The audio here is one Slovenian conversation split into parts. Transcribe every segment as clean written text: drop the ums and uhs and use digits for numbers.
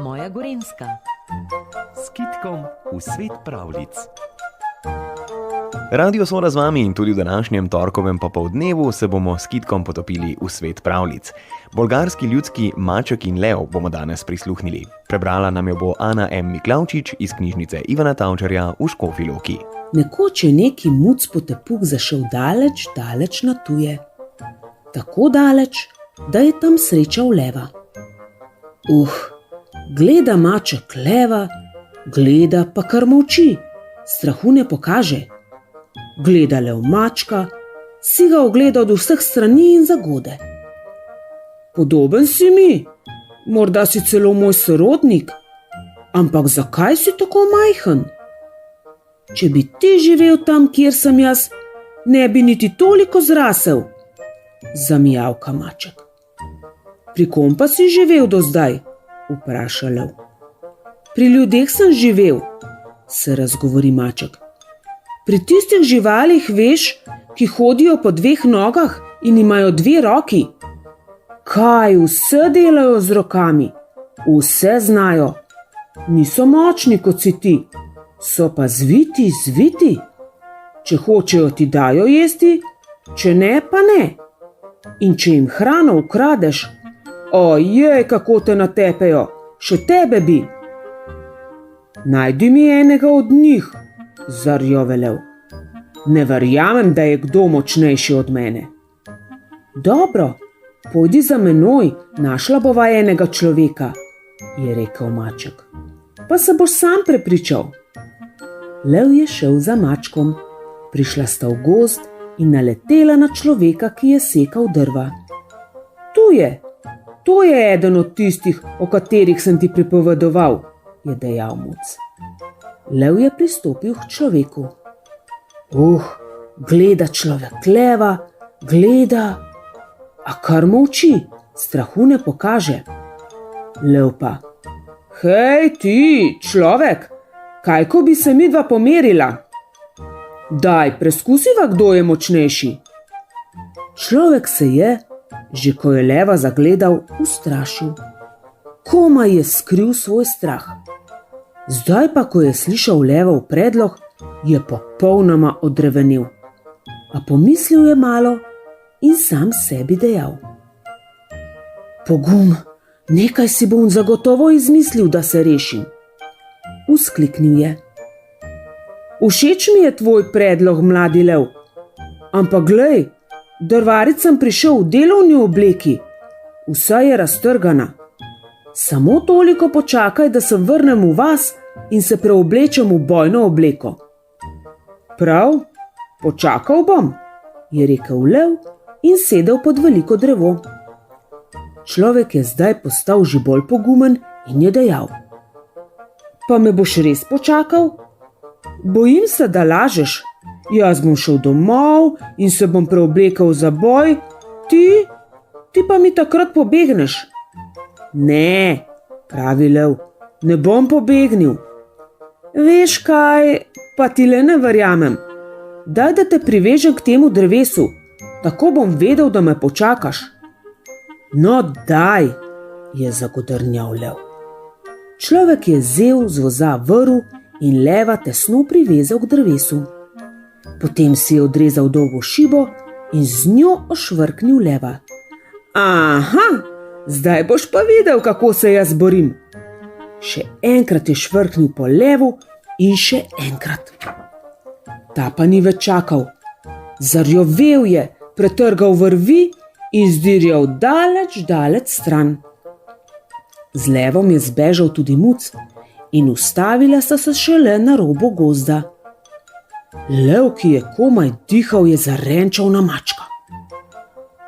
Moja Gorenjska. S Kitkom v svet pravljic. Radio Sola z vami in tudi v današnjem torkovem popoldnevu se bomo s Kitkom potopili v svet pravljic. Bolgarski ljudski Maček in lev bomo danes prisluhnili. Prebrala nam jo bo Ana M. Miklavčič iz knjižnice Ivana Tavčarja v Škofji Loki. Nekoč je neki muc potepuk zašel daleč, daleč na tuje. Tako daleč, da je tam srečal leva. Gleda maček leva, gleda pa kar molči, strahu ne pokaže. Gleda lev mačka, si ga ogleda od vseh strani in zagode. Podoben si mi, morda si celo moj sorodnik, ampak zakaj si tako majhen? Če bi ti živel tam, kjer sem jaz, ne bi niti toliko zrasel, zamijavka maček. Pri kom pa si živel do zdaj? Vpraša lev. Pri ljudeh sem živel, se razgovori maček. Pri tistih živalih, veš, ki hodijo po dveh nogah in imajo dve roki. Kaj vse delajo z rokami? Vse znajo. Niso močni kot si ti, so pa zviti. Če hočejo, ti dajo jesti, če ne, pa ne. In če jim hrano ukradeš, ojej, kako te natepejo, še tebe bi. Najdi mi enega od njih, zarjove lev. Ne verjamem, da je kdo močnejši od mene. Dobro, pojdi za menoj, našla bova enega človeka, je rekel maček. Pa se boš sam prepričal. Lev je šel za mačkom, prišla sta v gozd in naletela na človeka, ki je sekal drva. To je eden od tistih, o katerih sem ti pripovedoval, je dejal muc. Lev je pristopil k človeku. Gleda človek leva, gleda, a kar molči, strahu ne pokaže. Lev pa: Hej ti, človek, kaj ko bi se midva pomerila? Daj, preskusiva, kdo je močnejši. Človek se je, že ko je leva zagledal, ustrašil. Komaj je skril svoj strah. Zdaj pa, ko je slišal levov predlog, je popolnoma odrevenel. A pomislil je malo in sam sebi dejal: Pogum, nekaj si bom zagotovo izmislil, da se rešim. Vzkliknil je: Všeč mi je tvoj predlog, mladi lev, ampak glej, drvarit sem prišel v delovni obleki, vsa je raztrgana. Samo toliko počakaj, da se vrnem v vas in se preoblečem v bojno obleko. Prav, počakal bom, je rekel lev in sedel pod veliko drevo. Človek je zdaj postal že bolj pogumen in je dejal: Pa me boš res počakal? Bojim se, da lažeš. Jaz bom šel domov in se bom preoblekel za boj, ti pa mi takrat pobegneš. Ne, pravi lev, ne bom pobegnil. Veš kaj, pa ti le ne verjamem. Daj, da te privežem k temu drevesu, tako bom vedel, da me počakaš. No, daj, je zagodrnjal lev. Človek je vzel z voza vrv in leva tesno privezal k drevesu. Potem si je odrezal dolgo šibo in z njo ošvrknil leva. Aha, zdaj boš pa videl, kako se jaz borim. Še enkrat je švrknil po levu in še enkrat. Ta pa ni več čakal. Zarjovel je, pretrgal vrvi in zdirjal daleč stran. Z levom je zbežal tudi muc in ustavila sta se šele na robu gozda. Lev, ki je komaj dihal, je zarenčal na mačka.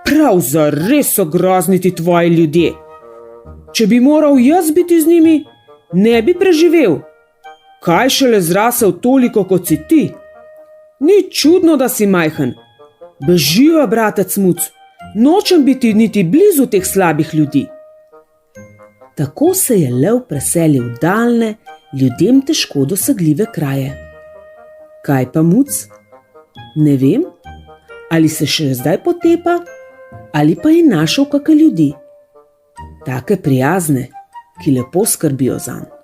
Prav zares so grozni ti tvoji ljudje. Če bi moral jaz biti z njimi, ne bi preživel. Kaj šele zrasel toliko kot si ti? Ni čudno, da si majhen. Beživa, bratec muc, nočem biti niti blizu teh slabih ljudi. Tako se je lev preselil v daljne, ljudem težko dosegljive kraje. Kaj pa muc? Ne vem, ali se še zdaj potepa, ali pa je našel kakšne ljudi. Take prijazne, ki lepo skrbijo zanj.